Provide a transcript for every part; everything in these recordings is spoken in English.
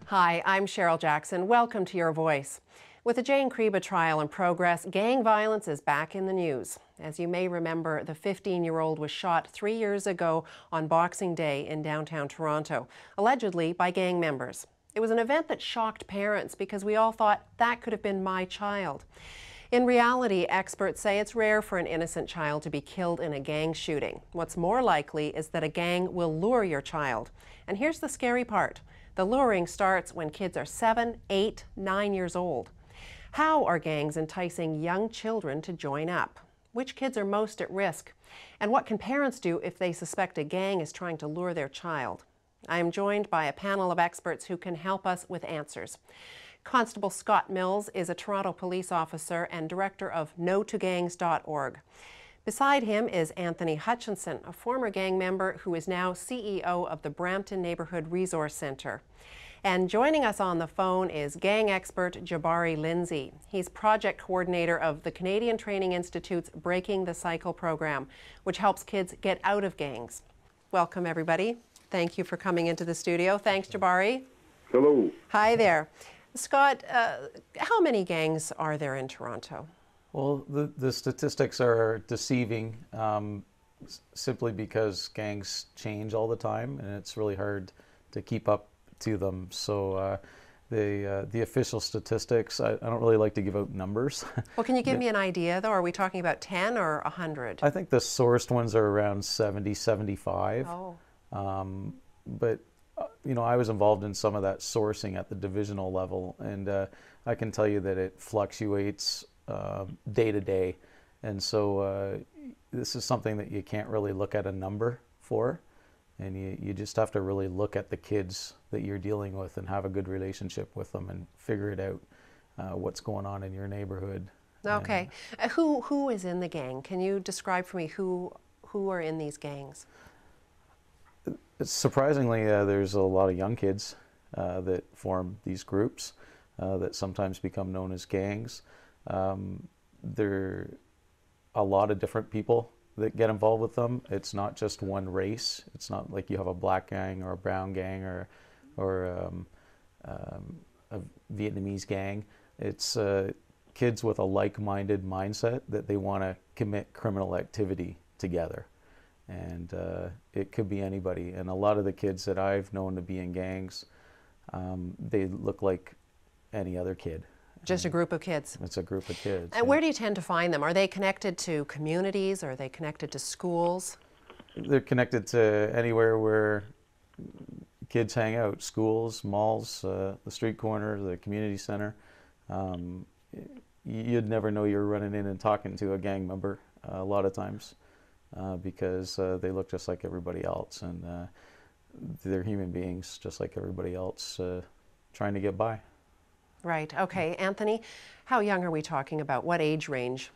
Hi, I'm Cheryl Jackson. Welcome to Your Voice. With the Jane Creba trial in progress, gang violence is back in the news. As you may remember, the 15-year-old was shot 3 years ago on Boxing Day in downtown Toronto, allegedly by gang members. It was an event that shocked parents because we all thought that could have been my child. In reality, experts say it's rare for an innocent child to be killed in a gang shooting. What's more likely is that a gang will lure your child. And here's the scary part. The luring starts when kids are 7, 8, 9 years old. How are gangs enticing young children to join up? Which kids are most at risk? And what can parents do if they suspect a gang is trying to lure their child? I am joined by a panel of experts who can help us with answers. Constable Scott Mills is a Toronto police officer and director of NoToGangs.org. Beside him is Anthony Hutchinson, a former gang member who is now CEO of the Brampton Neighbourhood Resource Centre. And joining us on the phone is gang expert Jabari Lindsay. He's project coordinator of the Canadian Training Institute's Breaking the Cycle program, which helps kids get out of gangs. Welcome, everybody. Thank you for coming into the studio. Thanks, Jabari. Hello. Hi there. Scott, how many gangs are there in Toronto? Well, the statistics are deceiving simply because gangs change all the time and it's really hard to keep up to them. So the official statistics, I don't really like to give out numbers. Well, can you give me an idea though? Are we talking about 10 or 100? I think the sourced ones are around 70, 75. Oh. But you know, I was involved in some of that sourcing at the divisional level, and I can tell you that it fluctuates day to day, and so this is something that you can't really look at a number for, and you just have to really look at the kids that you're dealing with and have a good relationship with them and figure it out what's going on in your neighborhood. Okay. Who is in the gang? Can you describe for me who are in these gangs? Surprisingly, there's a lot of young kids that form these groups that sometimes become known as gangs. There are a lot of different people that get involved with them. It's not just one race. It's not like you have a black gang or a brown gang or a Vietnamese gang. It's kids with a like-minded mindset that they want to commit criminal activity together. And it could be anybody. And a lot of the kids that I've known to be in gangs, they look like any other kid. Just a group of kids? It's a group of kids. And where do you tend to find them? Are they connected to communities? Are they connected to schools? They're connected to anywhere where kids hang out. Schools, malls, the street corner, the community center. You'd never know you're running in and talking to a gang member a lot of times. Because they look just like everybody else, and they're human beings just like everybody else trying to get by. Right. Okay. Anthony, how young are we talking about? What age range?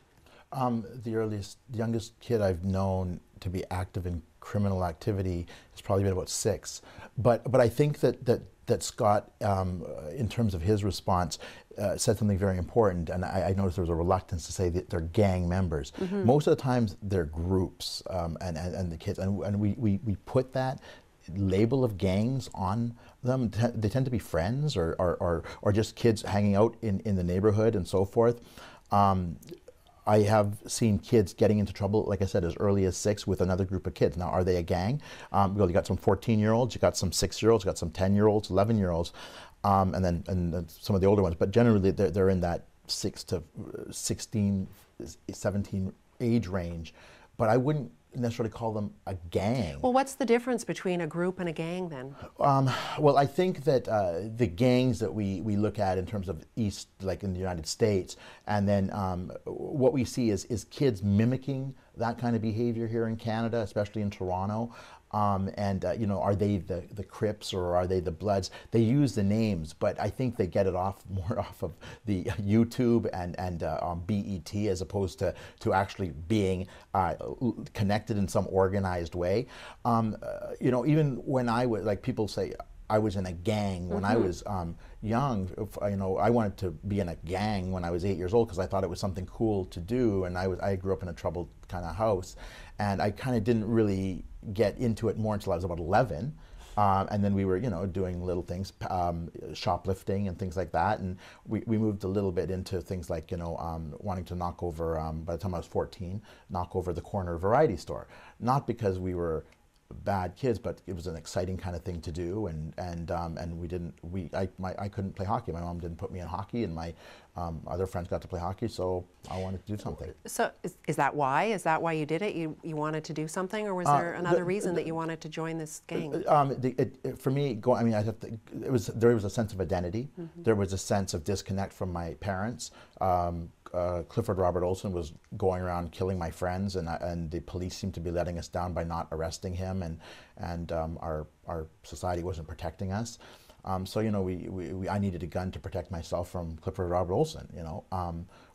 The youngest kid I've known to be active in criminal activity has probably been about 6. But I think that Scott, in terms of his response, said something very important, and I noticed there was a reluctance to say that they're gang members. Mm-hmm. Most of the times they're groups, and the kids, and we put that label of gangs on them. They tend to be friends or just kids hanging out in the neighborhood and so forth. I have seen kids getting into trouble, like I said, as early as 6 with another group of kids. Now, are they a gang? Well, you got some 14-year-olds, you got some 6-year-olds, you got some 10-year-olds, 11-year-olds, and then some of the older ones. But generally, they're in that 6 to 16, 17 age range. But I wouldn't necessarily call them a gang. Well, what's the difference between a group and a gang then? Well, I think that the gangs that we look at in terms of East, like in the United States, and then what we see is kids mimicking that kind of behavior here in Canada, especially in Toronto. You know, are they the Crips or are they the Bloods? They use the names, but I think they get it more off of the YouTube and BET as opposed to actually being connected in some organized way. You know, even when I was, like people say, I was in a gang when I was young. You know, I wanted to be in a gang when I was 8 years old because I thought it was something cool to do, and I grew up in a troubled kind of house, and I kind of didn't really get into it more until I was about 11. And then we were, doing little things, shoplifting and things like that. And we moved a little bit into things like, wanting to knock over, by the time I was 14, knock over the corner variety store. Not because we were bad kids, but it was an exciting kind of thing to do, and I couldn't play hockey. My mom didn't put me in hockey, and my other friends got to play hockey, so I wanted to do something. So is that why? Is that why you did it? You wanted to do something, or was there another reason that you wanted to join this gang? For me, there was a sense of identity. There was a sense of disconnect from my parents. Clifford Robert Olson was going around killing my friends, and the police seemed to be letting us down by not arresting him, and our society wasn't protecting us. So I needed a gun to protect myself from Clifford Robert Olson,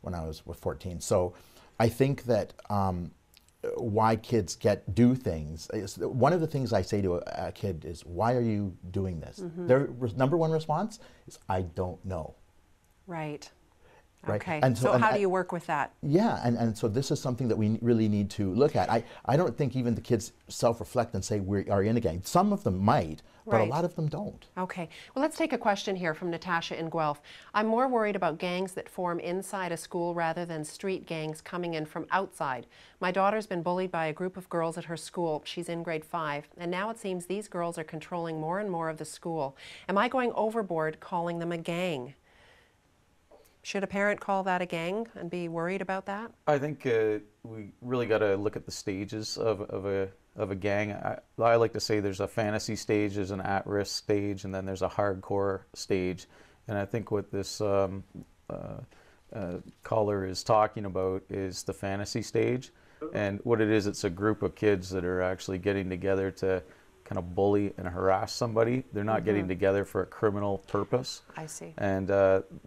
when I was 14. So I think that why kids do things, one of the things I say to a kid is, why are you doing this? Their number one response is, I don't know. Right. Right? Okay, and so how do you work with that? Yeah, and so this is something that we really need to look at. I don't think even the kids self-reflect and say we are in a gang. Some of them might, but a lot of them don't. Okay, well, let's take a question here from Natasha in Guelph. I'm more worried about gangs that form inside a school rather than street gangs coming in from outside. My daughter's been bullied by a group of girls at her school. She's in grade 5, and now it seems these girls are controlling more and more of the school. Am I going overboard calling them a gang? Should a parent call that a gang and be worried about that? I think we really got to look at the stages of a gang. I like to say there's a fantasy stage, there's an at-risk stage, and then there's a hardcore stage. And I think what this caller is talking about is the fantasy stage. And what it is, it's a group of kids that are actually getting together to kind of bully and harass somebody. They're not getting together for a criminal purpose. I see. And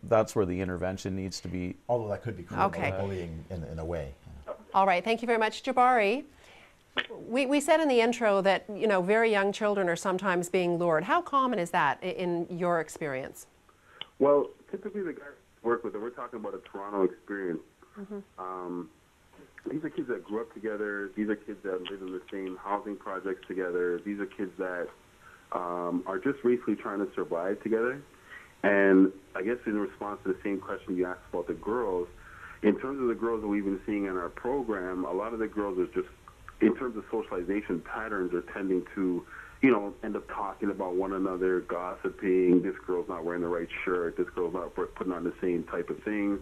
that's where the intervention needs to be. Although that could be criminal bullying in a way. All right, thank you very much. Jabari, we said in the intro that very young children are sometimes being lured. How common is that in your experience? Well, typically the guys we work with, and we're talking about a Toronto experience. These are kids that grew up together. These are kids that live in the same housing projects together. These are kids that are just basically trying to survive together. And I guess in response to the same question you asked about the girls, in terms of the girls that we've been seeing in our program, a lot of the girls are just, in terms of socialization patterns, are tending to, end up talking about one another, gossiping. This girl's not wearing the right shirt. This girl's not putting on the same type of thing.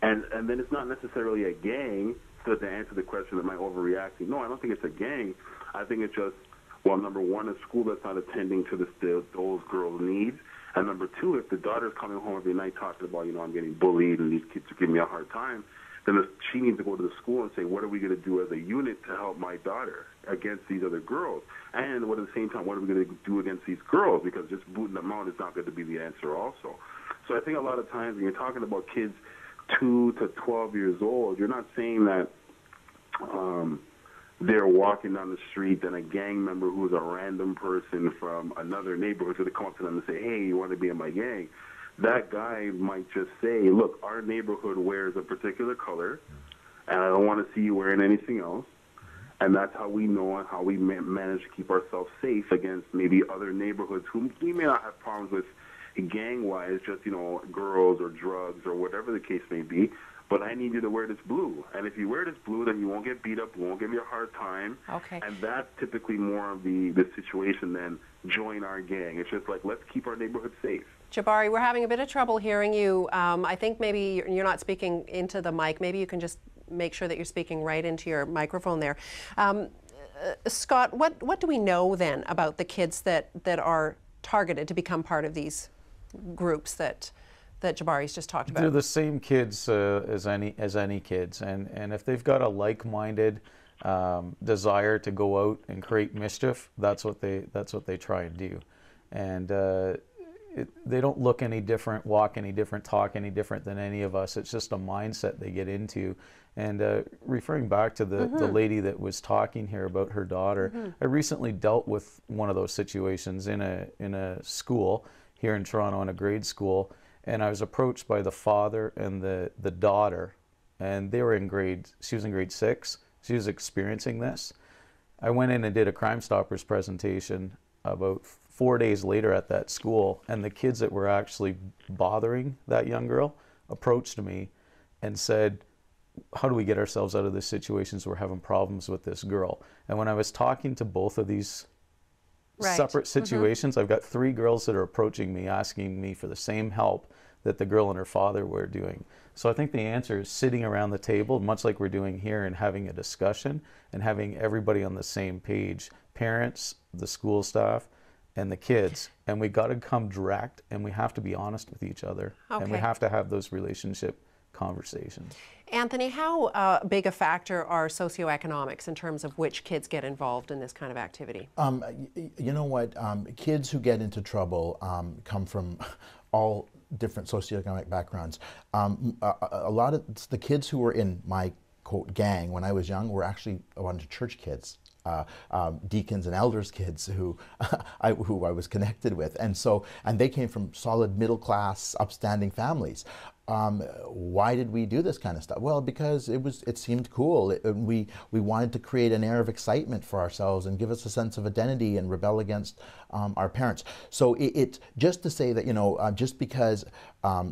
And then it's not necessarily a gang. So to answer the question, am I overreacting? No, I don't think it's a gang. I think it's just, well, number one, a school that's not attending to those girls' needs. And number two, if the daughter's coming home every night talking about, I'm getting bullied and these kids are giving me a hard time, then she needs to go to the school and say, what are we going to do as a unit to help my daughter against these other girls? And at the same time, what are we going to do against these girls? Because just booting them out is not going to be the answer also. So I think a lot of times when you're talking about kids 2 to 12 years old, you're not saying that they're walking down the street and a gang member who's a random person from another neighborhood is going to come up to them and say, hey, you want to be in my gang? That guy might just say, look, our neighborhood wears a particular color, and I don't want to see you wearing anything else. And that's how we know and how we manage to keep ourselves safe against maybe other neighborhoods whom we may not have problems with gang-wise, just, girls or drugs or whatever the case may be. But I need you to wear this blue. And if you wear this blue, then you won't get beat up, you won't give me a hard time. Okay. And that's typically more of the situation than join our gang. It's just like, let's keep our neighborhood safe. Jabari, we're having a bit of trouble hearing you. I think maybe you're not speaking into the mic. Maybe you can just make sure that you're speaking right into your microphone there. Scott, what do we know then about the kids that are targeted to become part of these groups that Jabari's just talked about? They're the same kids as any kids, and if they've got a like-minded desire to go out and create mischief, that's what they try and do, and they don't look any different, walk any different, talk any different than any of us. It's just a mindset they get into. And referring back to the lady that was talking here about her daughter, I recently dealt with one of those situations in a school here in Toronto, in a grade school, and I was approached by the father and the daughter, and they were she was in grade 6. She was experiencing this. I went in and did a Crime Stoppers presentation about 4 days later at that school, and the kids that were actually bothering that young girl approached me and said, how do we get ourselves out of this situation? So we're having problems with this girl. And when I was talking to both of these separate situations, I've got 3 girls that are approaching me asking me for the same help that the girl and her father were doing. So I think the answer is sitting around the table, much like we're doing here, and having a discussion and having everybody on the same page, parents, the school staff, and the kids. And we got to come direct, and we have to be honest with each other. And we have to have those relationship conversations. Anthony, how big a factor are socioeconomics in terms of which kids get involved in this kind of activity? You know what? Kids who get into trouble come from all different socioeconomic backgrounds. A lot of the kids who were in my, quote, gang when I was young were actually a bunch of church kids. Deacons and elders kids who I was connected with, and they came from solid middle class, upstanding families. Why did we do this kind of stuff? Well, because it seemed cool. We wanted to create an air of excitement for ourselves and give us a sense of identity and rebel against our parents. So it just to say that, you know, just because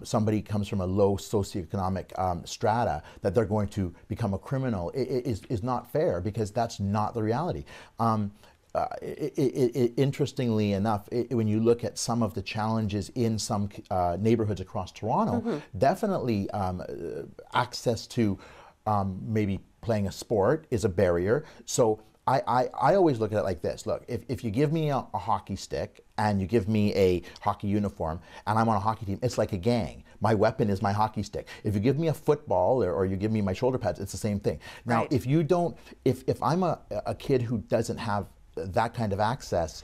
somebody comes from a low socioeconomic strata, that they're going to become a criminal is not fair, because that's not the reality. Interestingly enough, when you look at some of the challenges in some neighborhoods across Toronto, definitely access to maybe playing a sport is a barrier. So I always look at it like this. Look, if you give me a hockey stick and you give me a hockey uniform and I'm on a hockey team, it's like a gang. My weapon is my hockey stick. If you give me a football or you give me my shoulder pads, it's the same thing. Now, if you don't, if I'm a kid who doesn't have that kind of access,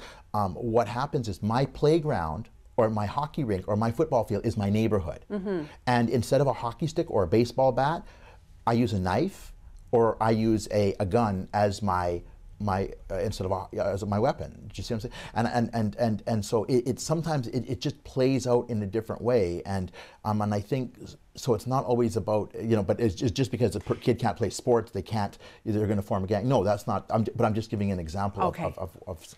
what happens is my playground or my hockey rink or my football field is my neighborhood. And instead of a hockey stick or a baseball bat, I use a knife or I use a gun as my instead of as my weapon. Do you see what I'm saying? And so it sometimes it just plays out in a different way, and I think so. It's not always about, you know, but it's just because a kid can't play sports, they're going to form a gang. No, that's not. But I'm just giving an example of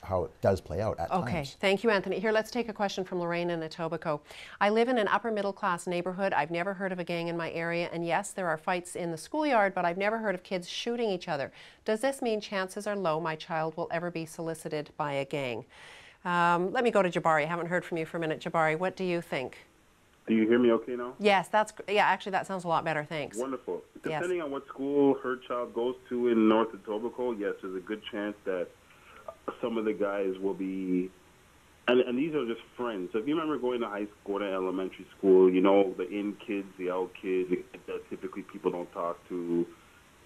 how it does play out at times. Okay, thank you, Anthony. Here, let's take a question from Lorraine An Etobicoke. I live in an upper middle class neighborhood. I've never heard of a gang in my area, and yes, there are fights in the schoolyard, but I've never heard of kids shooting each other. Does this mean chances are low my child will ever be solicited by a gang? Let me go to Jabari. I haven't heard from you for a minute. Jabari, what do you think? Do you hear me okay now? Yes, actually that sounds a lot better, thanks. Wonderful. Depending on what school her child goes to in North Etobicoke, yes, there's a good chance that some of the guys will be, and these are just friends. So if you remember going to high school, to elementary school, you know, the in kids, the out kids, that typically people don't talk to.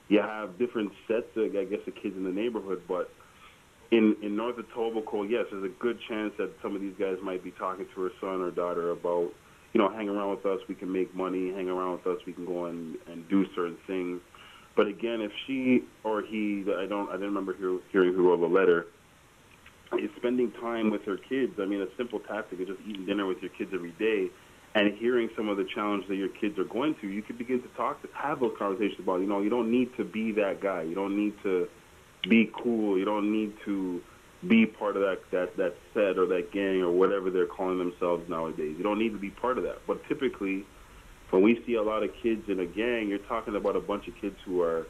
You have different sets of, I guess, the kids in the neighborhood, but in North Etobicoke, yes, there's a good chance that some of these guys might be talking to her son or daughter about, you know, hang around with us, we can make money, hang around with us, we can go and do certain things. But again, if she or he, I didn't remember hearing who wrote the letter, is spending time with her kids. I mean, a simple tactic is just eating dinner with your kids every day and hearing some of the challenges that your kids are going through, you could begin to have those conversations about, you know, you don't need to be that guy. You don't need to be cool. You don't need to be part of that set or that gang or whatever they're calling themselves nowadays. You don't need to be part of that. But typically, when we see a lot of kids in a gang, you're talking about a bunch of kids who are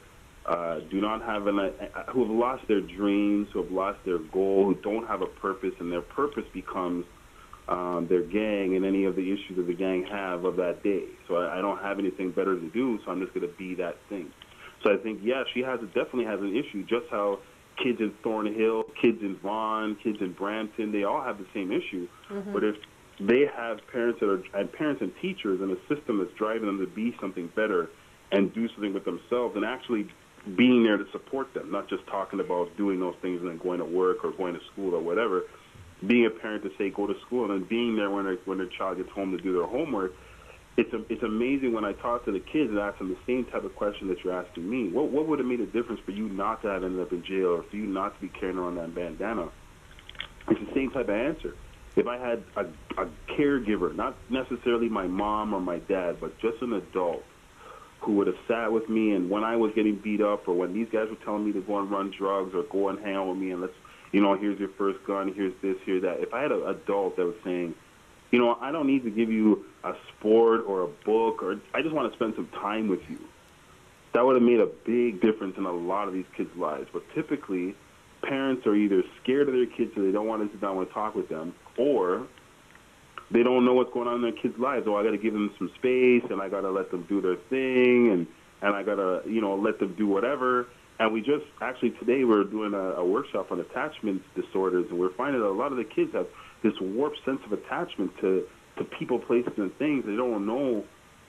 who have lost their dreams, who have lost their goal, who don't have a purpose, and their purpose becomes their gang and any of the issues that the gang have of that day. So I don't have anything better to do, so I'm just going to be that thing. So I think, yeah, she definitely has an issue, just how kids in Thornhill, kids in Vaughan, kids in Brampton, they all have the same issue. Mm-hmm. But if they have parents and teachers and a system that's driving them to be something better and do something with themselves and actually being there to support them, not just talking about doing those things and then going to work or going to school or whatever, being a parent to say go to school and then being there when their child gets home to do their homework. It's amazing when I talk to the kids and ask them the same type of question that you're asking me. What would have made a difference for you not to have ended up in jail or for you not to be carrying around that bandana? It's the same type of answer. If I had a caregiver, not necessarily my mom or my dad, but just an adult who would have sat with me, and when I was getting beat up or when these guys were telling me to go and run drugs or go and hang out with me and you know, here's your first gun, here's this, here's that. If I had an adult that was saying, you know, I don't need to give you a sport or a book, or I just want to spend some time with you, that would have made a big difference in a lot of these kids' lives. But typically, parents are either scared of their kids so they don't want to sit down and talk with them, or they don't know what's going on in their kids' lives. Oh, I got to give them some space, and I got to let them do their thing, and I got to, you know, let them do whatever. And we just, actually today we're doing a workshop on attachment disorders, and we're finding that a lot of the kids have this warped sense of attachment to people, places, and things. They don't know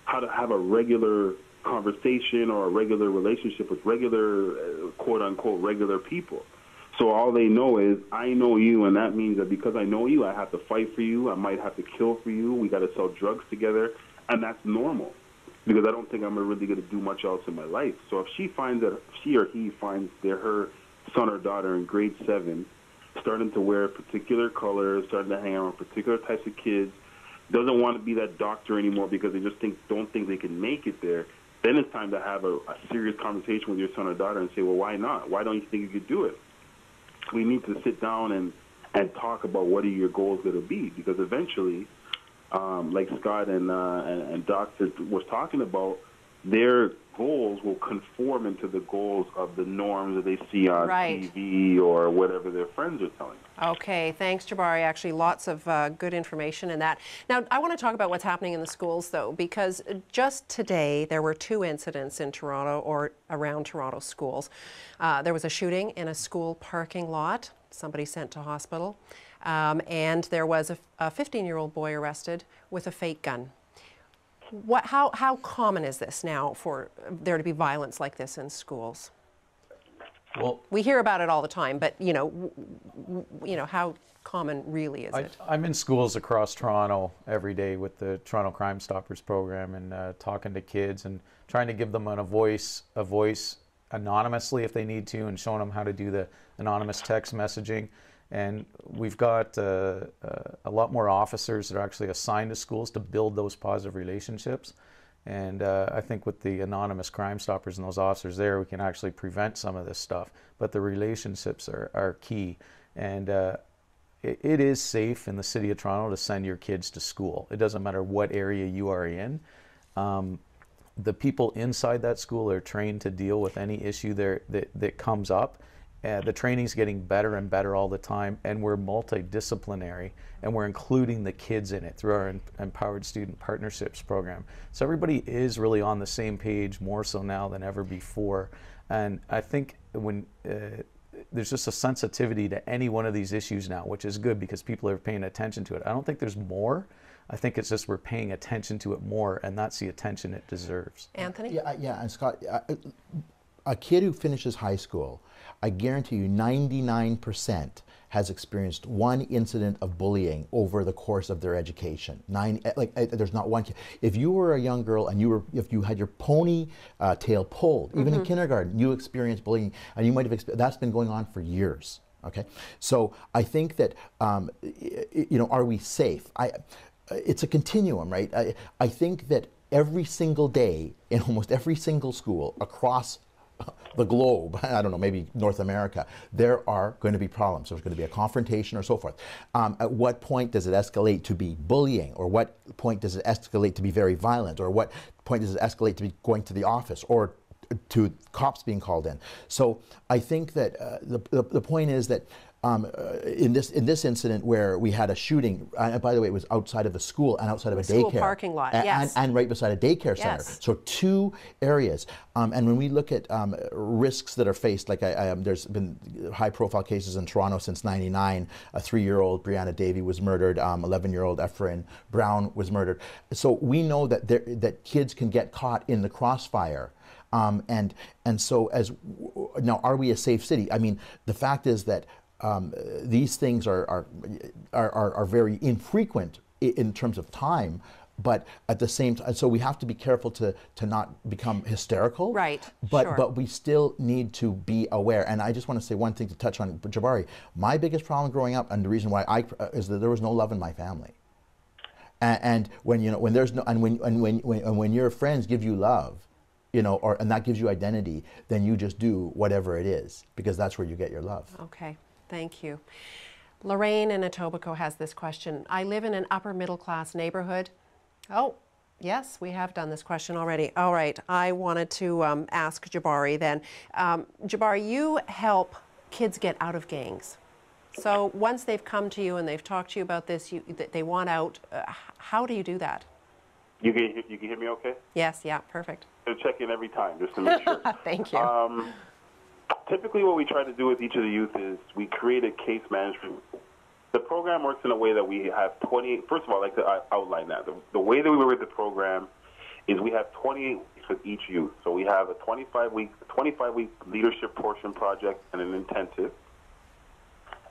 how to have a regular conversation or a regular relationship with regular, quote-unquote, regular people. So all they know is, I know you, and that means that because I know you, I have to fight for you, I might have to kill for you, we got to sell drugs together, and that's normal, because I don't think I'm really going to do much else in my life. So if she finds that, she or he finds that her son or daughter in grade 7 starting to wear particular colors, starting to hang around particular types of kids, doesn't want to be that doctor anymore because they just don't think they can make it there, then it's time to have a serious conversation with your son or daughter and say, well, why not? Why don't you think you could do it? We need to sit down and talk about what are your goals going to be, because eventually, like Scott and Doctor was talking about, their goals will conform into the goals of the norms that they see on TV or whatever their friends are telling them. Okay, thanks, Jabari. Actually, lots of good information in that. Now, I want to talk about what's happening in the schools, though, because just today there were 2 incidents in Toronto or around Toronto schools. There was a shooting in a school parking lot, somebody sent to hospital, and there was a 15-year-old boy arrested with a fake gun. How common is this now for there to be violence like this in schools? Well, we hear about it all the time, but you know, how common really is it? I'm in schools across Toronto every day with the Toronto Crime Stoppers program, and talking to kids and trying to give them a voice anonymously if they need to, and showing them how to do the anonymous text messaging. And we've got a lot more officers that are actually assigned to schools to build those positive relationships. And I think with the anonymous Crime Stoppers and those officers there, we can actually prevent some of this stuff. But the relationships are key. And it is safe in the City of Toronto to send your kids to school. It doesn't matter what area you are in. The people inside that school are trained to deal with any issue there that comes up. The training's getting better and better all the time, and we're multidisciplinary, and we're including the kids in it through our Empowered Student Partnerships program. So everybody is really on the same page, more so now than ever before. And I think when there's just a sensitivity to any one of these issues now, which is good because people are paying attention to it. I don't think there's more. I think it's just we're paying attention to it more, and that's the attention it deserves. Anthony? Yeah, and Scott, a kid who finishes high school, I guarantee you 99% has experienced one incident of bullying over the course of their education. There's not one kid. If you were a young girl and if you had your pony tail pulled, even in kindergarten, you experienced bullying, and you might have that's been going on for years. Okay, so I think that you know, are we safe? It's a continuum, right? I think that every single day in almost every single school across the globe, I don't know, maybe North America, there are going to be problems. There's going to be a confrontation or so forth. At what point does it escalate to be bullying? Or what point does it escalate to be very violent? Or what point does it escalate to be going to the office or to cops being called in? So I think that the point is that in this incident where we had a shooting, and by the way, it was outside of the school and outside of a daycare. School parking lot, yes. And right beside a daycare center. So 2 areas. And when we look at risks that are faced, like there's been high-profile cases in Toronto since '99. A 3-year-old Brianna Davey was murdered. 11-year-old Ephraim Brown was murdered. So we know that that kids can get caught in the crossfire. And so now, are we a safe city? I mean, the fact is that these things are very infrequent in terms of time, but at the same time, so we have to be careful to not become hysterical. Right. But we still need to be aware. And I just want to say one thing to touch on Jabari. My biggest problem growing up, and the reason why is that there was no love in my family. And when there's no, and when your friends give you love, you know, and that gives you identity, then you just do whatever it is because that's where you get your love. Okay. Thank you. Lorraine An Etobicoke has this question. I live in an upper middle class neighborhood. Oh, yes, we have done this question already. All right, I wanted to ask Jabari then. Jabari, you help kids get out of gangs. So once they've come to you and they've talked to you about this, they want out, how do you do that? You can hear me okay? Yes, yeah, perfect. I'll check in every time just to make sure. Thank you. Typically what we try to do with each of the youth is we create a case management. The program works in a way that we have 28, first of all, I'd like to outline that. The way that we work with the program is we have 28 weeks with each youth. So we have a 25-week leadership portion project and an intensive.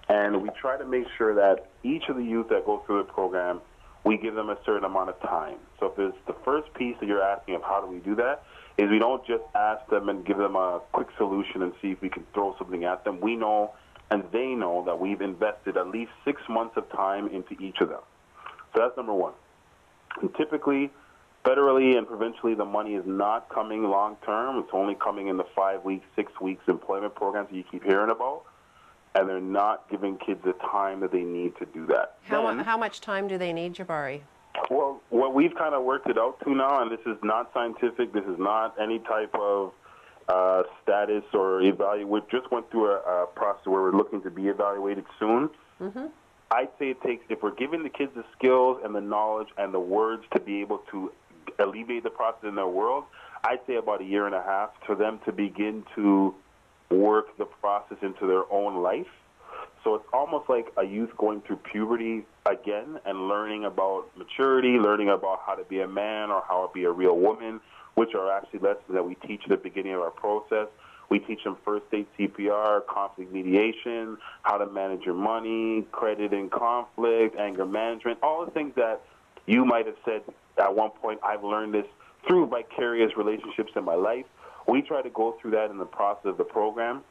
And we try to make sure that each of the youth that go through the program, we give them a certain amount of time. So if there's the first piece that you're asking of how do we do that, is we don't just ask them and give them a quick solution and see if we can throw something at them. We know and they know that we've invested at least 6 months of time into each of them. So that's number one. And typically, federally and provincially, the money is not coming long term. It's only coming in the 5 weeks, 6 weeks employment programs that you keep hearing about. And they're not giving kids the time that they need to do that. How much time do they need, Jabari? Well, what we've kind of worked it out to now, and this is not scientific, this is not any type of status or evaluate. We just went through a process where we're looking to be evaluated soon. Mm-hmm. I'd say it takes, if we're giving the kids the skills and the knowledge and the words to be able to alleviate the process in their world, I'd say about 1.5 years for them to begin to work the process into their own life. So it's almost like a youth going through puberty again and learning about maturity, learning about how to be a man or how to be a real woman, which are actually lessons that we teach at the beginning of our process. We teach them first aid CPR, conflict mediation, how to manage your money, credit and conflict, anger management, all the things that you might have said at one point, I've learned this through vicarious relationships in my life. We try to go through that in the process of the program.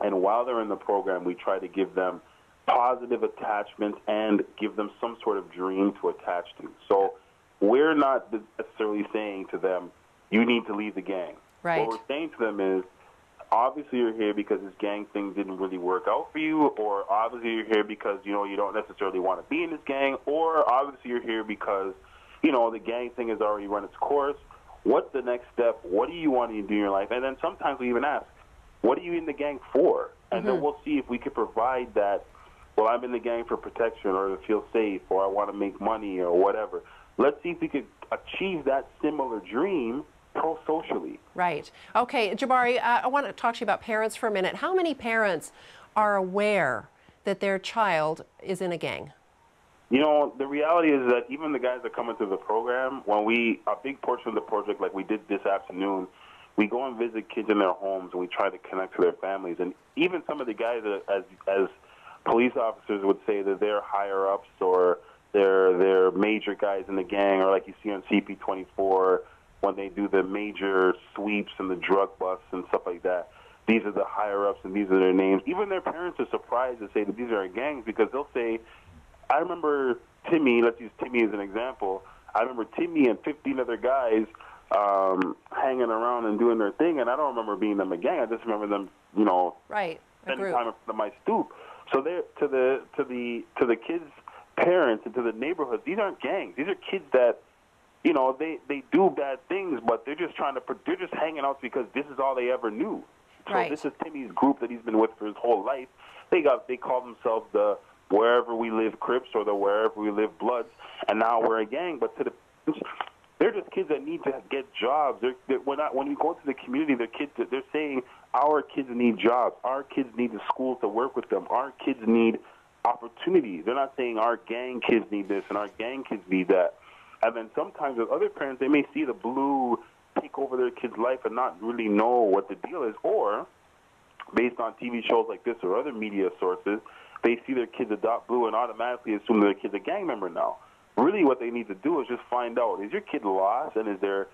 And while they're in the program, we try to give them positive attachments and give them some sort of dream to attach to. So we're not necessarily saying to them, you need to leave the gang. Right. What we're saying to them is, obviously you're here because this gang thing didn't really work out for you, or obviously you're here because, you don't necessarily want to be in this gang, or obviously you're here because, the gang thing has already run its course. What's the next step? What do you want to do in your life? And then sometimes we even ask, what are you in the gang for? And then we'll see if we can provide that, well, I'm in the gang for protection or to feel safe or I want to make money or whatever. Let's see if we could achieve that similar dream pro-socially. Right. Okay, Jabari, I want to talk to you about parents for a minute. How many parents are aware that their child is in a gang? The reality is that even the guys that come into the program, a big portion of the project, like we did this afternoon, we go and visit kids in their homes and we try to connect to their families. And even some of the guys that, as police officers would say that they're higher ups or they're major guys in the gang, or like you see on CP24 when they do the major sweeps and the drug busts and stuff like that. These are the higher ups and these are their names. Even their parents are surprised to say that these are gangs because they'll say, I remember Timmy, let's use Timmy as an example. I remember Timmy and 15 other guys hanging around and doing their thing, and I don't remember being them a gang. I just remember them, right, spending time on my stoop. So they're to the kids' parents and to the neighborhoods. These aren't gangs. These are kids that, they do bad things, but they're just hanging out because this is all they ever knew. So right. This is Timmy's group that he's been with for his whole life. They call themselves the Wherever We Live Crips or the Wherever We Live Bloods, and now we're a gang. But they're just kids that need to get jobs. When we go to the community, they're saying our kids need jobs. Our kids need the schools to work with them. Our kids need opportunities. They're not saying our gang kids need this and our gang kids need that. And then sometimes with other parents, they may see the blue take over their kid's life and not really know what the deal is. Or, based on TV shows like this or other media sources, they see their kids adopt blue and automatically assume their kid's a gang member now. Really what they need to do is just find out, is your kid lost and is there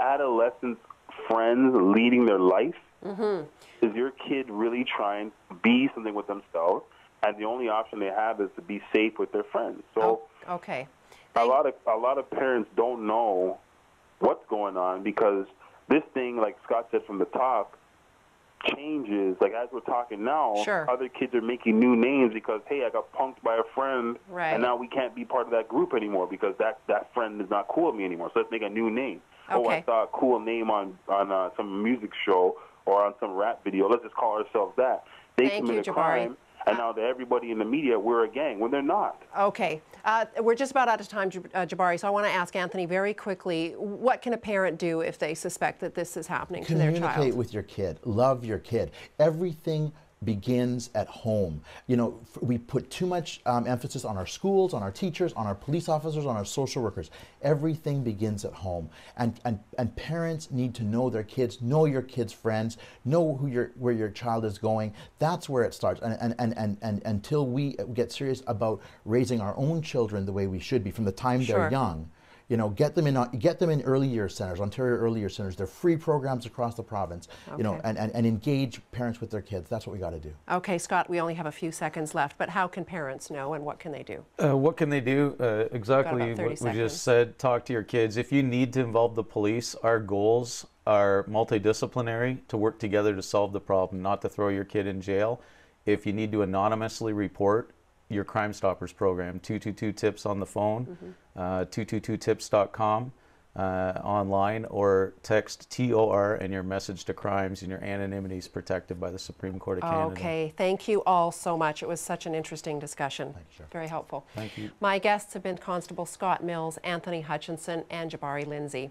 adolescent friends leading their life? Mm-hmm. Is your kid really trying to be something with themselves? And the only option they have is to be safe with their friends. So okay. A lot of parents don't know what's going on because this thing, like Scott said from the top, changes, like as we're talking now, Sure. other kids are making new names because, hey, I got punked by a friend, Right. and now we can't be part of that group anymore because that friend is not cool with me anymore. So let's make a new name. Oh, I Okay. saw a cool name on some music show or on some rap video. Let's just call ourselves that. They Thank commit you, a Jabari. crime, and now to everybody in the media, we're a gang when they're not. Okay. We're just about out of time, Jabari, so I want to ask Anthony very quickly, what can a parent do if they suspect that this is happening to their child? Communicate with your kid. Love your kid. Everything begins at home. You know, we put too much emphasis on our schools, on our teachers, on our police officers, on our social workers. Everything begins at home. And parents need to know their kids, know your kids' friends, know where your child is going. That's where it starts. And until we get serious about raising our own children the way we should be from the time Sure. they're young, you know, get them in early year centers, Ontario early year centers. They're free programs across the province. Okay. You know, and engage parents with their kids. That's what we got to do. Okay, Scott, we only have a few seconds left, but how can parents know and what can they do? What can they do? Exactly Got about 30 what we seconds. just said. Talk to your kids. If you need to involve the police, our goals are multidisciplinary, to work together to solve the problem, not to throw your kid in jail. If you need to anonymously report, your Crime Stoppers program, 222-TIPS on the phone, 222tips.com online, or text TOR and your message to crimes, and your anonymity is protected by the Supreme Court of Canada. Okay, thank you all so much. It was such an interesting discussion. Thank you, Cheryl. Very helpful. Thank you. My guests have been Constable Scott Mills, Anthony Hutchinson, and Jabari Lindsay.